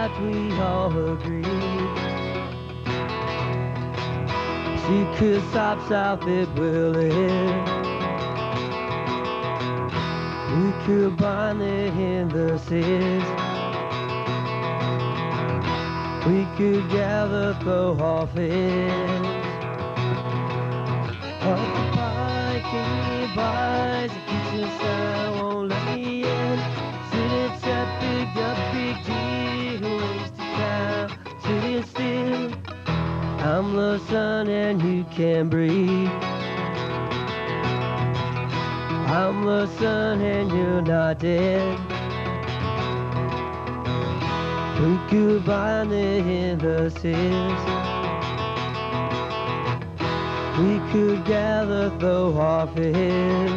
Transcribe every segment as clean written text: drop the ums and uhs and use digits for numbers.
that we all agree. She could stop south, it will end. We could bind it in the seas. We could gather, throw our fists up the pike and buys. The kitchen sign won't let me in. Sit chat, big up, big deal, waste of time, sitting still. I'm the sun and you can breathe. I'm the sun and you're not dead. We could bind it in the seas. We could gather, throw our fists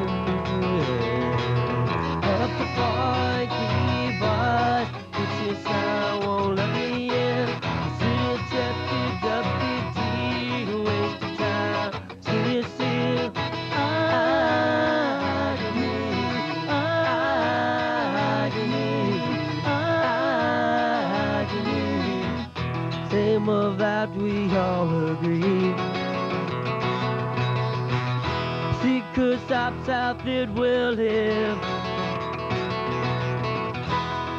up the park, keep us. Kitchen sign won't let me in. Sit chat, big up, big deal, waste of time, sit still. Same of that we all agree. She could stop south, it will live.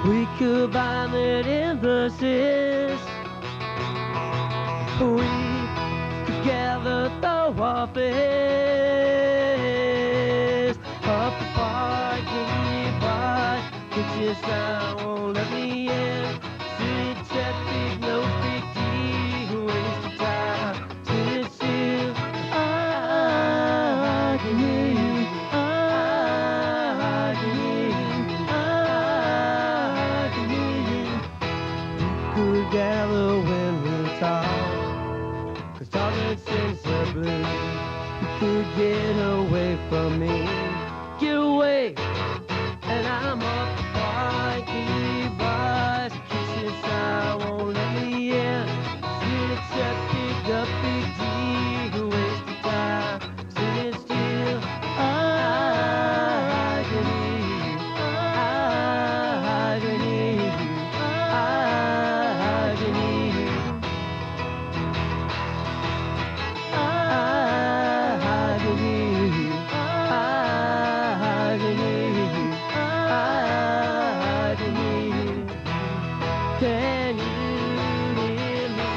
We could bind it in the seas. We together throw our fists up the park and by. Kitchen sign won't let me in. Sit chat, big no big deal, waste of time, sit still. I can hear you, I can hear you, I can hear you. We could gather when we talk, 'cause talking sends the blues. You could get away from me, get away, and I'm up the park, keep bars. The kitchen sign won't let me in. Sit chat, big up, big deal, waste of time, sit still. I can hear you, I can hear you, I can hear you. I can hear you, I can hear you, I can hear you. Can you hear me?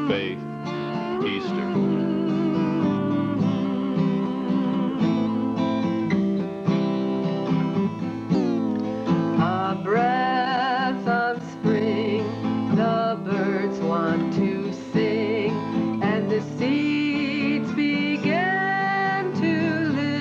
Faith, Easter. Our breath of spring, the birds want to sing, and the seeds begin to live.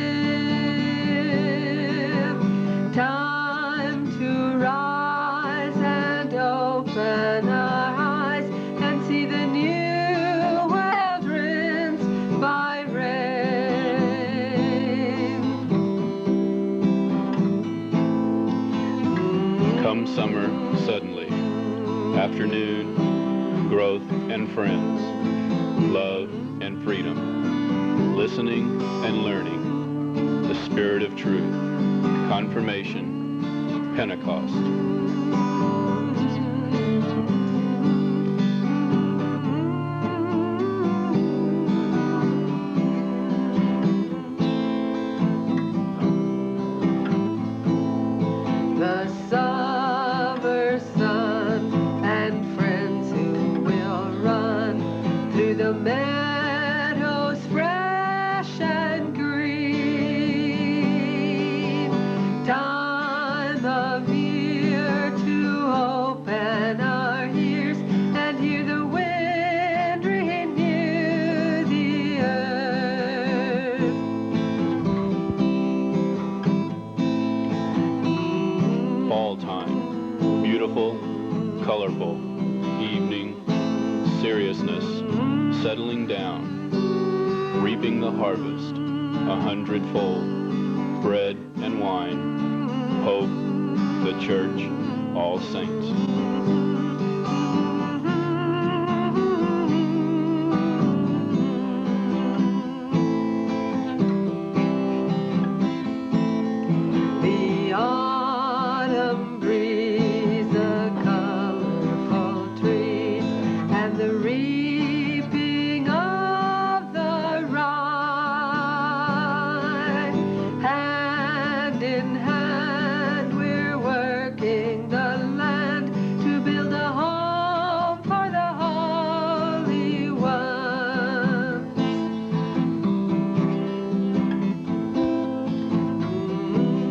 Time to rise and open our eyes and see the new world rinsed by rain. Come summer, suddenly. Afternoon, growth and friends. Love and freedom. Listening and learning. The spirit of truth. Confirmation. Pentecost. The summer sun and friends who will run through the meadows fresh and green. Time of year to open our ears and hear the wind renew the earth. Fall time. Beautiful, colorful. Evening, seriousness. Settling down. Reaping the harvest. 100-fold. Bread and wine. Hope, the church, All Saints. The autumn breeze, the colorful trees, and the reaping of the rye. Hand in hand, we're working the land to build a home for the holy ones.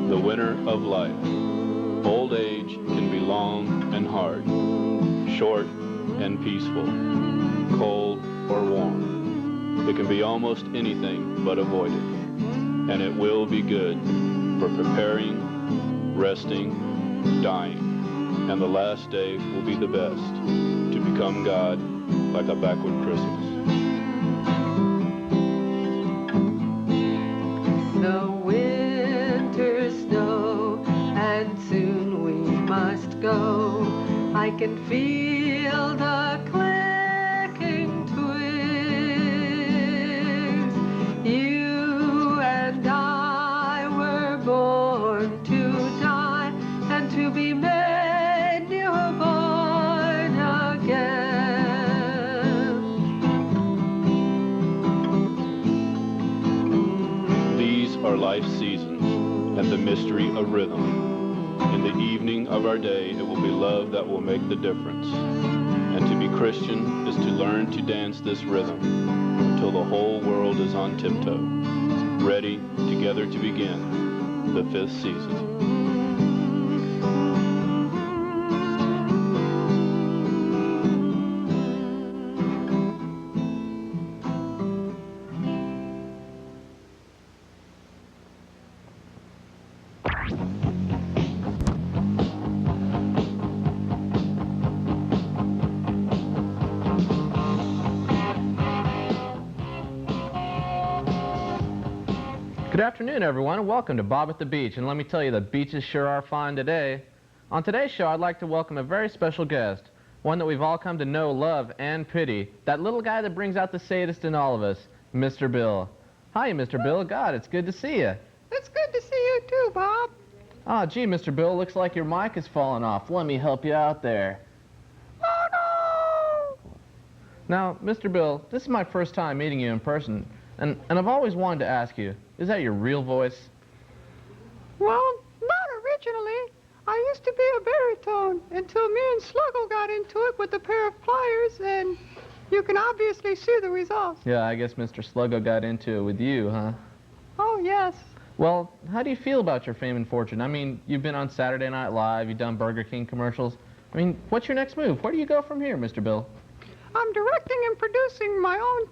The winter of life. Old age can be long and hard, short and peaceful, cold or warm. It can be almost anything but avoided, and it will be good for preparing, resting, dying, and the last day will be the best, to become God like a backward Christmas. The winter snow, and soon we must go. I can feel the clicking twigs. You and I were born to die and to be made new, born again. These are life's seasons and the mystery of rhythm. In the evening of our day, it will be love that will make the difference. And to be Christian is to learn to dance this rhythm until the whole world is on tiptoe, ready together to begin the fifth season. Good afternoon, everyone, and welcome to Bob at the Beach. And let me tell you, the beaches sure are fine today. On today's show, I'd like to welcome a very special guest, one that we've all come to know, love, and pity, that little guy that brings out the sadist in all of us, Mr. Bill. Hi, Mr. Bill. God, it's good to see you. It's good to see you too, Bob. Ah, gee, Mr. Bill, looks like your mic is falling off. Let me help you out there. Oh, no! Now, Mr. Bill, this is my first time meeting you in person, and I've always wanted to ask you, is that your real voice? Well, not originally. I used to be a baritone until me and Sluggo got into it with a pair of pliers, and you can obviously see the results. Yeah, I guess Mr. Sluggo got into it with you, huh? Oh, yes. Well, how do you feel about your fame and fortune? I mean, you've been on Saturday Night Live, you've done Burger King commercials. I mean, what's your next move? Where do you go from here, Mr. Bill? I'm directing and producing my own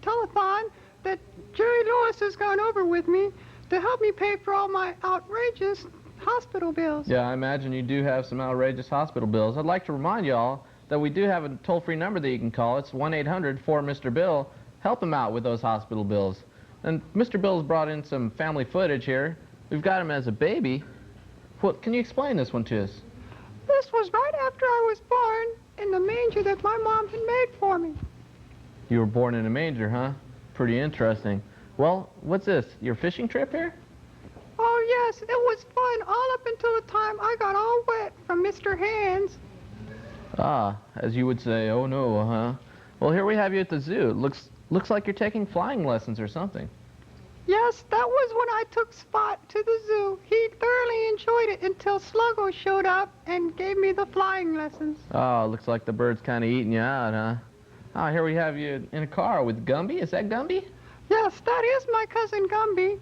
telethon that Jerry Lewis has gone over with me to help me pay for all my outrageous hospital bills. Yeah, I imagine you do have some outrageous hospital bills. I'd like to remind y'all that we do have a toll-free number that you can call. It's 1-800-4-MR-BILL. Help him out with those hospital bills. And Mr. Bill's brought in some family footage here. We've got him as a baby. What, can you explain this one to us? This was right after I was born in the manger that my mom had made for me. You were born in a manger, huh? Pretty interesting. Well, what's this? Your fishing trip here? Oh, yes, it was fun all up until the time I got all wet from Mr. Hands. Ah, as you would say, oh no, huh? Well, here we have you at the zoo. It looks like you're taking flying lessons or something. Yes, that was when I took Spot to the zoo. He thoroughly enjoyed it until Sluggo showed up and gave me the flying lessons. Oh, looks like the bird's kind of eating you out, huh? Ah, here we have you in a car with Gumby. Is that Gumby? Yes, that is my cousin Gumby.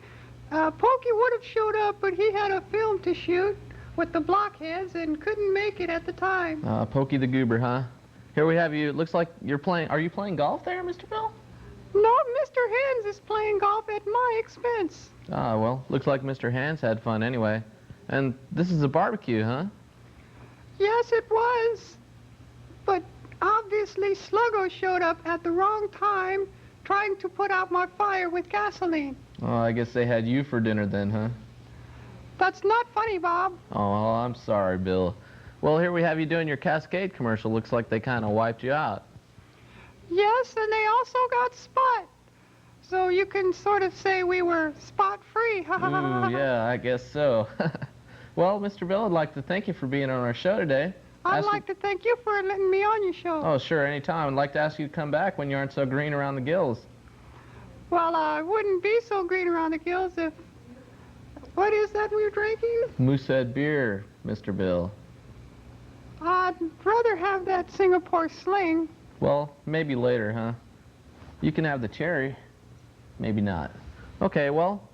Pokey would have showed up, but he had a film to shoot with the blockheads and couldn't make it at the time. Pokey the Goober, huh? Here we have you. It looks like you're playing. Are you playing golf there, Mr. Bill? No, Mr. Hands is playing golf at my expense. Ah, well, looks like Mr. Hands had fun anyway. And this is a barbecue, huh? Yes, it was. But obviously Sluggo showed up at the wrong time trying to put out my fire with gasoline. Oh, I guess they had you for dinner then, huh? That's not funny, Bob. Oh, I'm sorry, Bill. Well, here we have you doing your Cascade commercial. Looks like they kind of wiped you out. Yes, and they also got spot. So you can sort of say we were spot-free. Ooh, yeah, I guess so. Well, Mr. Bill, I'd like to thank you for being on our show today. I'd like to thank you for letting me on your show. Oh, sure, anytime. I'd like to ask you to come back when you aren't so green around the gills. Well, I wouldn't be so green around the gills if... What is that we're drinking? Moosehead beer, Mr. Bill. I'd rather have that Singapore Sling. Well, maybe later, huh? You can have the cherry. Maybe not. Okay, well,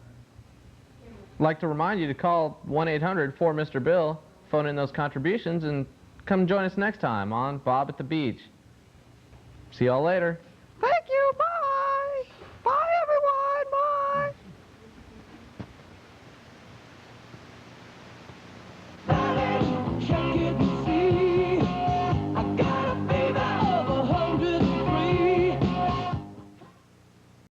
I'd like to remind you to call 1-800-4-MR-BILL, phone in those contributions, and come join us next time on Bob at the Beach. See y'all later.